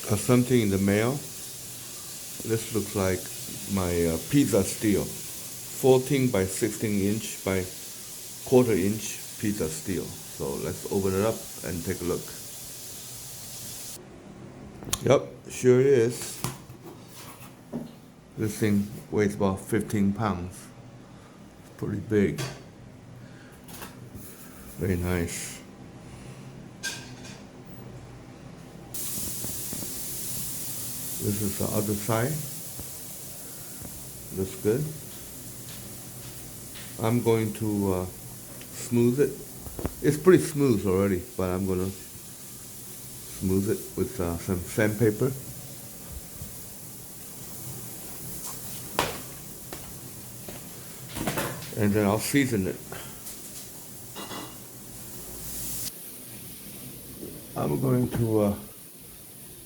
Got something in the mail. This looks like my pizza steel. 14 by 16 inch by quarter inch pizza steel. So let's open it up and take a look. Yep, sure is. This thing weighs about 15 pounds. Pretty big. Very nice. This is the other side. Looks good. I'm going to smooth it. It's pretty smooth already, but I'm going to smooth it with some sandpaper. And then I'll season it. I'm going to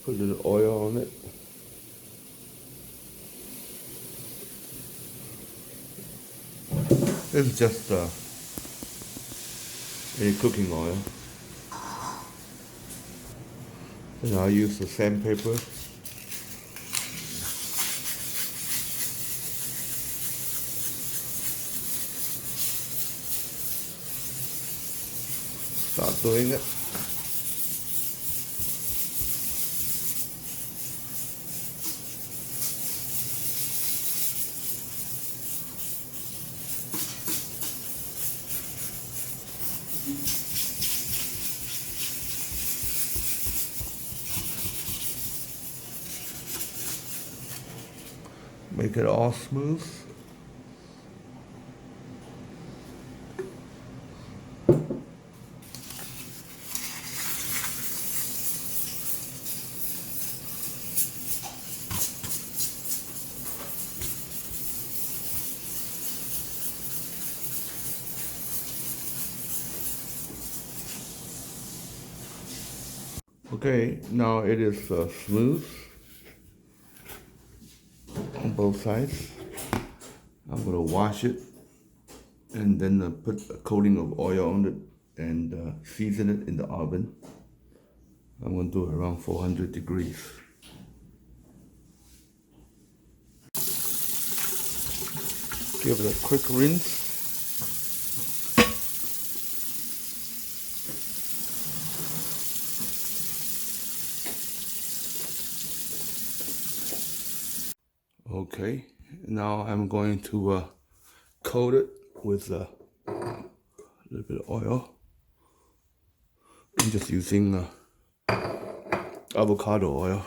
put a little oil on it. This is just any cooking oil. And I'll use the sandpaper. Start doing it. Make it all smooth. Okay, now it is smooth on both sides. I'm going to wash it and then put a coating of oil on it and season it in the oven. I'm going to do it around 400 degrees. Give it a quick rinse. Okay, now I'm going to coat it with a little bit of oil. I'm just using avocado oil.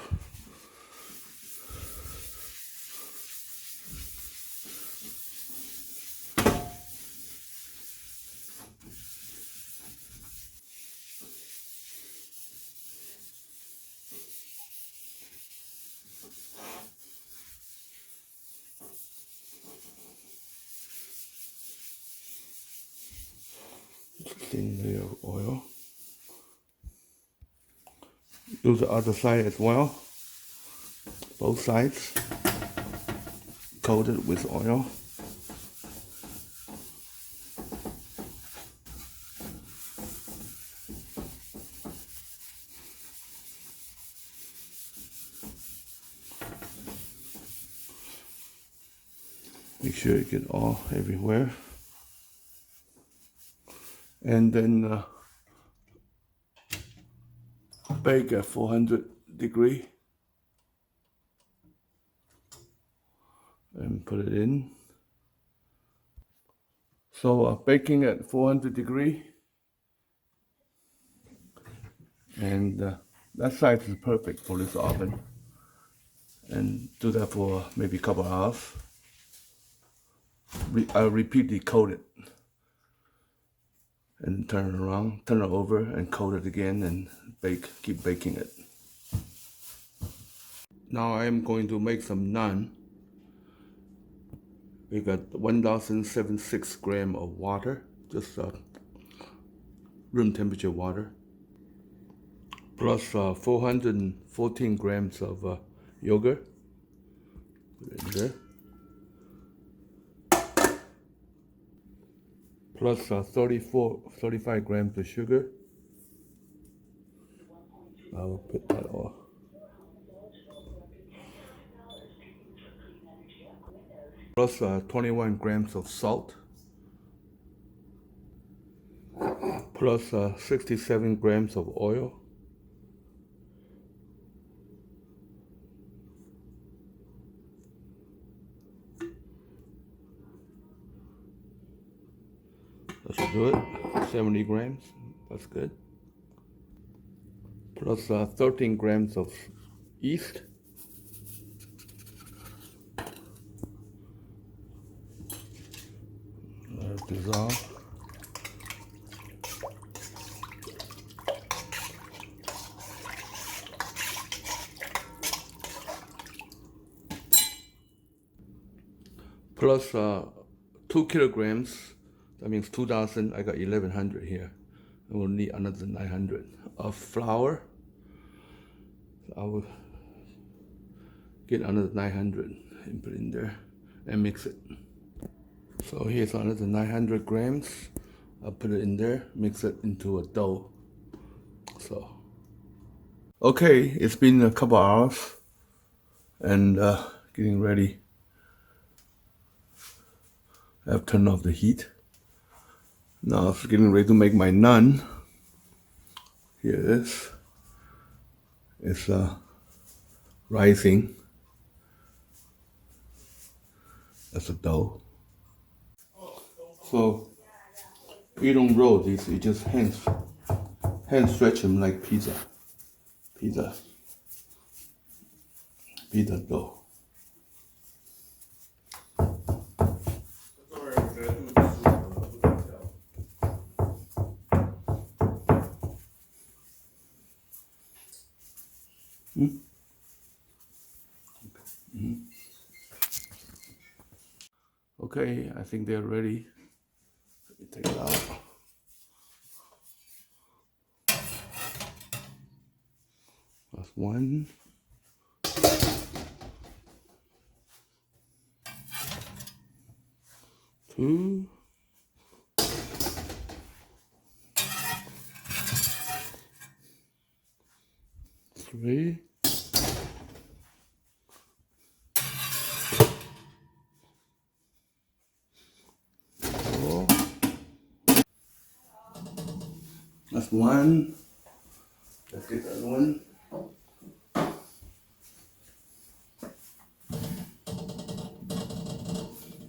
Thin layer of oil. Do the other side as well. Both sides coated with oil. Make sure you get all everywhere. And then bake at 400 degree and put it in. So baking at 400 degree, and that size is perfect for this oven. And do that for maybe a couple hours. I'll repeatedly coat it and turn it around, turn it over and coat it again and bake, keep baking it. Now I am going to make some naan. We got 1076 grams of water, just room temperature water, plus 414 grams of yogurt. Put it in there. Plus 35 grams of sugar. I will put that all. plus 21 grams of salt, plus 67 grams of oil, that should do it. 70 grams, that's good. Plus 13 grams of yeast, dissolve. Plus 2 kilograms, that means 2,000. I got 1,100 here. I will need another 900 of flour. So I will get another 900 and put in there and mix it. So here's another 900 grams. I'll put it in there, mix it into a dough. So, okay, it's been a couple hours and getting ready. I've turned off the heat. Now I'm getting ready to make my naan. Here it is. It's rising. That's a dough. So you don't roll these, you just hand stretch them like pizza dough. Okay, I think they're ready. Let me take it out. That's 1. 2. 3. 4. That's 1. Let's get the other one.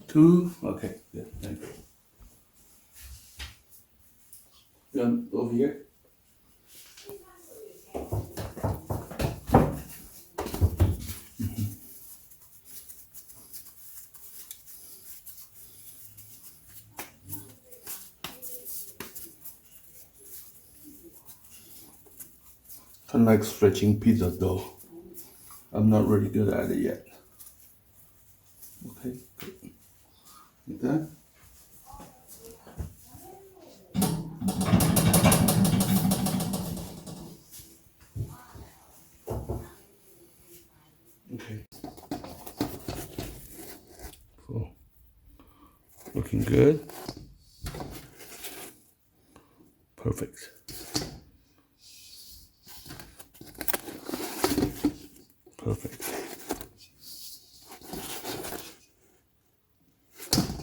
2. Okay, good. Thank you. Over here. I like stretching pizza dough. I'm not really good at it yet. Okay, good. Like that. Okay. So, looking good. Perfect. Perfect.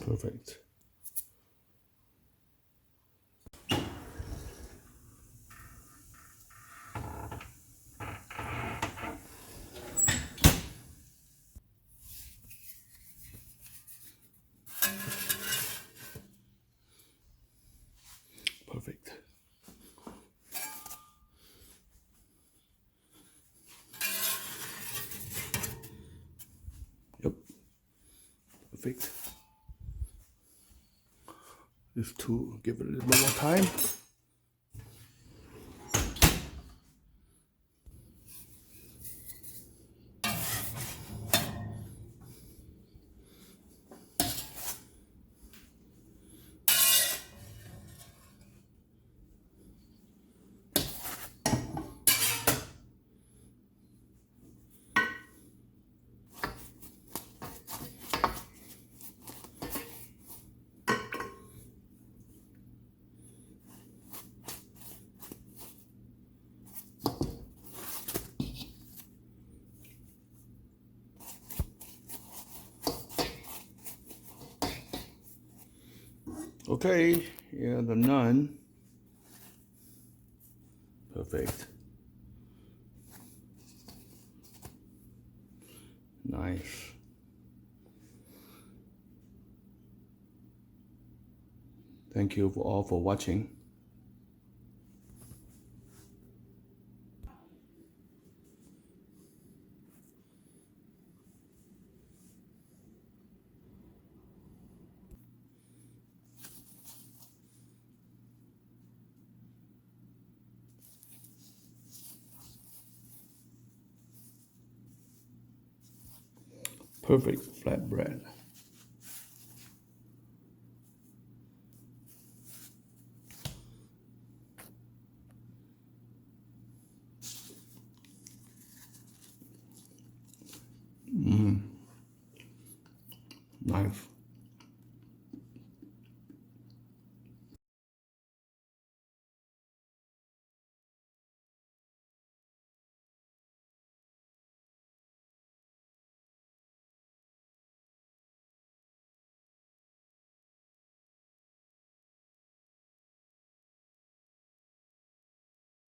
Perfect. Perfect. Yep. Perfect. Just to give it a little bit more time. Okay, yeah, the naan. Perfect. Nice. Thank you all for watching. Perfect flatbread. Nice.